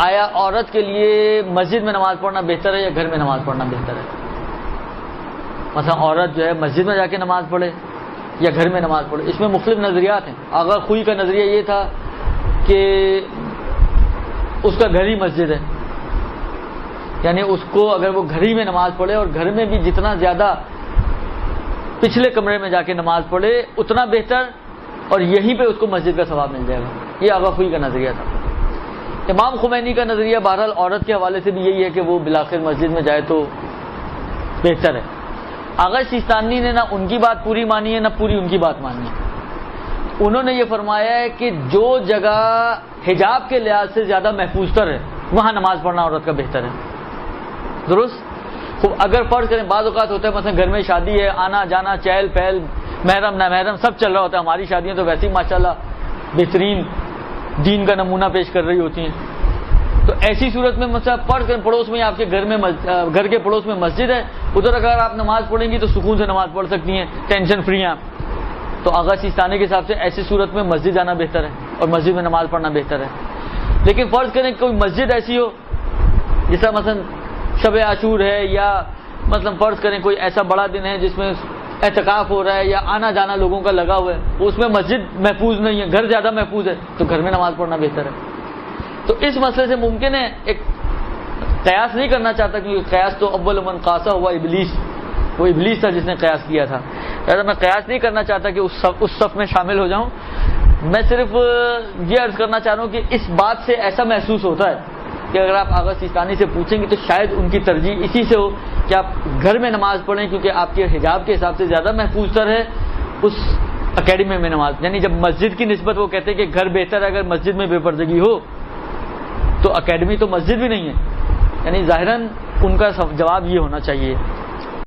آیا عورت کے لیے مسجد میں نماز پڑھنا بہتر ہے یا گھر میں نماز پڑھنا بہتر ہے؟ مثلا عورت جو ہے مسجد میں جا کے نماز پڑھے یا گھر میں نماز پڑھے، اس میں مختلف نظریات ہیں۔ آغا خوئی کا نظریہ یہ تھا کہ اس کا گھر ہی مسجد ہے، یعنی اس کو اگر وہ گھر ہی میں نماز پڑھے اور گھر میں بھی جتنا زیادہ پچھلے کمرے میں جا کے نماز پڑھے اتنا بہتر، اور یہیں پہ اس کو مسجد کا ثواب مل جائے گا۔ یہ آغا خوئی کا نظریہ تھا۔ امام خمینی کا نظریہ بہرحال عورت کے حوالے سے بھی یہی ہے کہ وہ بالآخر مسجد میں جائے تو بہتر ہے۔ آغا سیستانی نے نہ ان کی بات پوری مانی ہے نہ پوری ان کی بات مانی ہے۔ انہوں نے یہ فرمایا ہے کہ جو جگہ حجاب کے لحاظ سے زیادہ محفوظ تر ہے وہاں نماز پڑھنا عورت کا بہتر ہے۔ درست؟ خوب، اگر فرض کریں بعض اوقات ہوتا ہے مثلا گھر میں شادی ہے، آنا جانا چہل پہل، محرم نہ محرم سب چل رہا ہوتا ہے، ہماری شادیاں تو ویسے ہی ماشاءاللہ بہترین دین کا نمونہ پیش کر رہی ہوتی ہیں، تو ایسی صورت میں مثلا فرض کریں پڑوس میں آپ کے گھر کے پڑوس میں مسجد ہے، ادھر اگر آپ نماز پڑھیں گی تو سکون سے نماز پڑھ سکتی ہیں، ٹینشن فری ہیں آپ، تو آغا سیستانی کے حساب سے ایسی صورت میں مسجد جانا بہتر ہے اور مسجد میں نماز پڑھنا بہتر ہے۔ لیکن فرض کریں کوئی مسجد ایسی ہو جیسا مثلا شب عاشور ہے، یا مثلا فرض کریں کوئی ایسا بڑا دن ہے جس میں اعتکاف ہو رہا ہے یا آنا جانا لوگوں کا لگا ہوا ہے، اس میں مسجد محفوظ نہیں ہے، گھر زیادہ محفوظ ہے، تو گھر میں نماز پڑھنا بہتر ہے۔ تو اس مسئلے سے ممکن ہے ایک قیاس نہیں کرنا چاہتا، کیونکہ قیاس تو اول من قاسا ہوا ابلیس، وہ ابلیس تھا جس نے قیاس کیا تھا، لہٰذا میں قیاس نہیں کرنا چاہتا کہ اس صف میں شامل ہو جاؤں۔ میں صرف یہ عرض کرنا چاہ رہا ہوں کہ اس بات سے ایسا محسوس ہوتا ہے کہ اگر آپ آغا سیستانی سے پوچھیں گے تو شاید ان کی ترجیح اسی سے ہو کہ آپ گھر میں نماز پڑھیں، کیونکہ آپ کے حجاب کے حساب سے زیادہ محفوظ تر ہے اس اکیڈمی میں نماز، یعنی جب مسجد کی نسبت وہ کہتے ہیں کہ گھر بہتر ہے اگر مسجد میں بے پردگی ہو، تو اکیڈمی تو مسجد بھی نہیں ہے، یعنی ظاہراً ان کا جواب یہ ہونا چاہیے۔